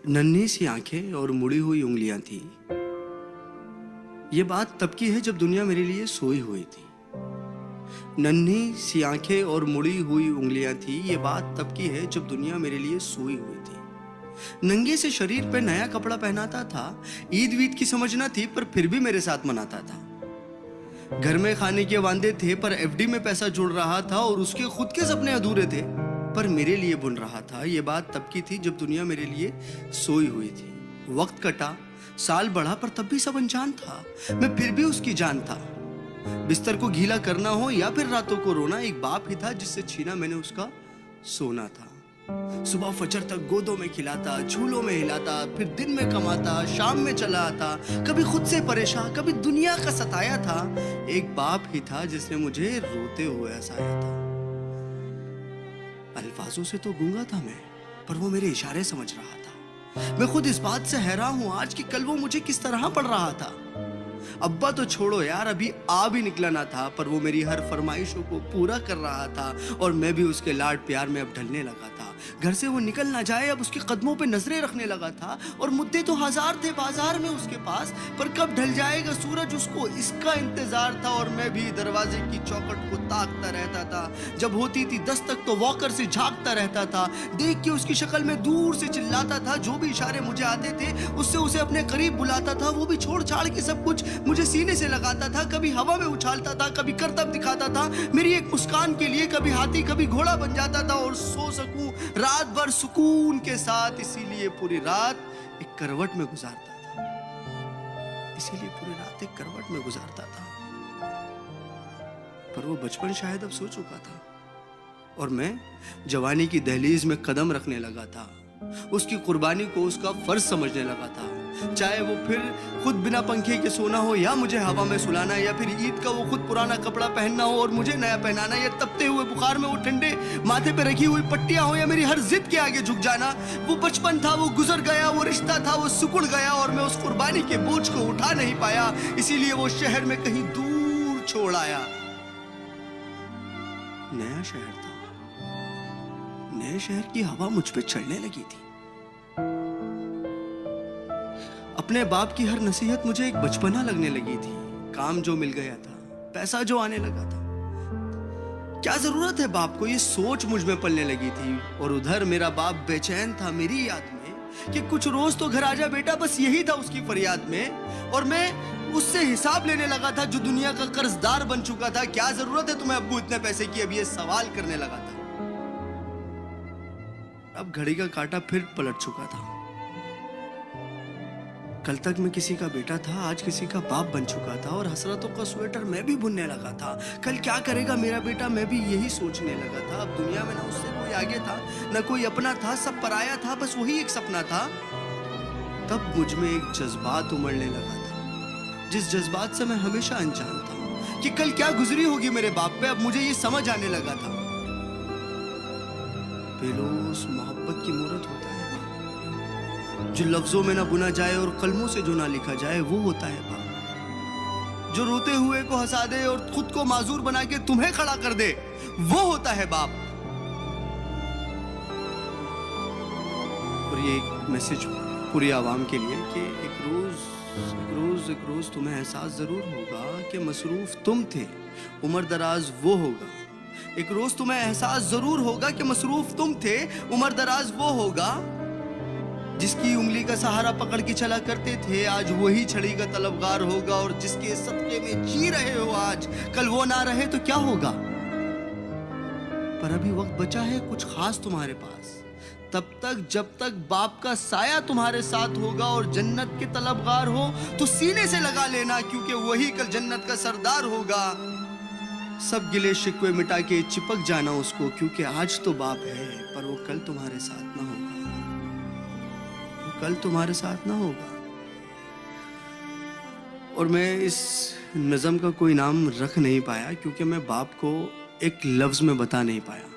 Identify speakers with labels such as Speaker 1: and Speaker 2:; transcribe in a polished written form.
Speaker 1: नन्ही सी आंखें और मुड़ी हुई उंगलियां थी। ये बात तब की है जब दुनिया मेरे लिए सोई हुई थी। नन्ही सी आंखें और मुड़ी हुई उंगलियां थी। ये बात तब की है जब दुनिया मेरे लिए सोई हुई थी। नंगे से शरीर पे नया कपड़ा पहनाता था। ईद वीद की समझ ना थी पर फिर भी मेरे साथ मनाता था। घर में खाने के वांदे थे पर एफडी में पैसा जुड़ रहा था और उसके खुद के सपने अधूरे थे पर मेरे लिए बुन रहा था। ये बात तब की थी जब दुनिया मेरे लिए सोई हुई थी। वक्त कटा, साल बढ़ा पर तब भी सब अनजान था। मैं फिर भी उसकी जान था। बिस्तर को गीला करना हो या फिर रातों को रोना, एक बाप ही था जिससे छीना मैंने उसका सोना था। सुबह फजर तक गोदों में खिलाता, झूलों में हिलाता, फिर दिन में कमाता, शाम में चला आता, कभी खुद से परेशान, कभी दुनिया का सताया था। एक बाप ही था जिसने मुझे रोते हुए हंसाया था। अल्फाजों से तो गूंगा था मैं, पर वो मेरे इशारे समझ रहा था। मैं खुद इस बात से हैरान हूं आज कि कल वो मुझे किस तरह पढ़ रहा था। अब्बा तो छोड़ो यार, अभी आ भी निकला ना था पर वो मेरी हर फरमाइशों को पूरा कर रहा था और मैं भी उसके लाड प्यार में अब ढलने लगा था। घर से वो निकल ना जाए अब उसके कदमों पे नजरें रखने लगा था। और मुद्दे तो हजार थे बाजार में उसके पास, पर कब ढल जाएगा सूरज उसको इसका इंतजार था। और मैं भी दरवाजे की चौखट को ताकता रहता था। जब होती थी दस्तक तो वॉकर से झांकता रहता था। देख के उसकी शक्ल में दूर से चिल्लाता था। जो भी इशारे मुझे आते थे उससे उसे अपने करीब बुलाता था। वो भी छोड़ छाड़ के सब कुछ मुझे सीने से लगाता था। कभी हवा में उछालता था, कभी करतब दिखाता था मेरी एक मुस्कान के लिए। कभी हाथी कभी घोड़ा बन जाता था और सो सकूं रात भर सुकून के साथ। इसीलिए पूरी रात एक करवट में गुजारता था। इसीलिए पूरी रात एक करवट में गुजारता था। पर वो बचपन शायद अब सो चुका था और मैं जवानी की दहलीज में कदम रखने लगा था। उसकी कुर्बानी को उसका फर्ज समझने लगा था। चाहे वो फिर खुद बिना पंखे के सोना हो या मुझे हवा में सुलाना, या फिर ईद का वो खुद पुराना कपड़ा पहनना हो और मुझे नया पहनाना, या तपते हुए बुखार में वो ठंडे माथे पे रखी हुई पट्टियां हो, या मेरी हर जिद के आगे झुक जाना। वो बचपन था, वो गुजर गया, वो रिश्ता था, वो सिकुड़ गया और मैं उस कुर्बानी के बोझ को उठा नहीं पाया। इसीलिए वो शहर में कहीं दूर छोड़ आया। नया शहर था, नए शहर की हवा मुझ पे चढ़ने लगी थी। अपने बाप की हर नसीहत मुझे एक बचपना लगने लगी थी। काम जो मिल गया था, पैसा जो आने लगा था, क्या जरूरत है बाप को, ये सोच मुझ में पलने लगी थी। और उधर मेरा बाप बेचैन था मेरी याद में कि कुछ रोज तो घर आजा बेटा, बस यही था उसकी फरियाद में। और मैं उससे हिसाब लेने लगा था जो दुनिया का कर्जदार बन चुका था। क्या जरूरत है तुम्हें अब्बू इतने पैसे की, अब ये सवाल करने लगा था। अब घड़ी का कांटा फिर पलट चुका था। कल तक मैं किसी का बेटा था, आज किसी का बाप बन चुका था। और हसरतों का स्वेटर मैं भी बुनने लगा था। कल क्या करेगा मेरा बेटा, मैं भी यही सोचने लगा था। अब दुनिया में ना उससे कोई आगे था, ना कोई अपना था, सब पराया था, बस वही एक सपना था। तब मुझ में एक जज्बात उमड़ने लगा था, जिस जज्बात से मैं हमेशा अनजान था कि कल क्या गुजरी होगी मेरे बाप पे। अब मुझे ये समझ आने लगा था, बेलोस मोहब्बत की मूरत होता है बाप। जो लफ्जों में ना बुना जाए और कलमों से जो ना लिखा जाए वो होता है बाप। जो रोते हुए को हंसा दे और खुद को माजूर बना के तुम्हें खड़ा कर दे वो होता है बाप। और ये एक मैसेज पूरी आवाम के लिए कि एक रोज तुम्हें एहसास जरूर होगा कि मसरूफ तुम थे, उम्र दराज वो होगा। एक रोज तुम्हें एहसास जरूर होगा कि मसरूफ तुम थे, उम्र दराज वो होगा। जिसकी उंगली का सहारा पकड़ के चला करते थे आज वही छड़ी का तलबगार होगा। और जिसके सदके में जी रहे हो आज, कल वो ना रहे तो क्या होगा। पर अभी वक्त बचा है कुछ खास तुम्हारे पास, तब तक जब तक बाप का साया तुम्हारे साथ होगा। और जन्नत के तलबगार हो तो सीने से लगा लेना, क्योंकि वही कल जन्नत का सरदार होगा। सब गिले शिकवे मिटा के चिपक जाना उसको, क्योंकि आज तो बाप है पर वो कल तुम्हारे साथ ना होगा। वो कल तुम्हारे साथ ना होगा। और मैं इस नज़म का कोई नाम रख नहीं पाया क्योंकि मैं बाप को एक लफ्ज में बता नहीं पाया।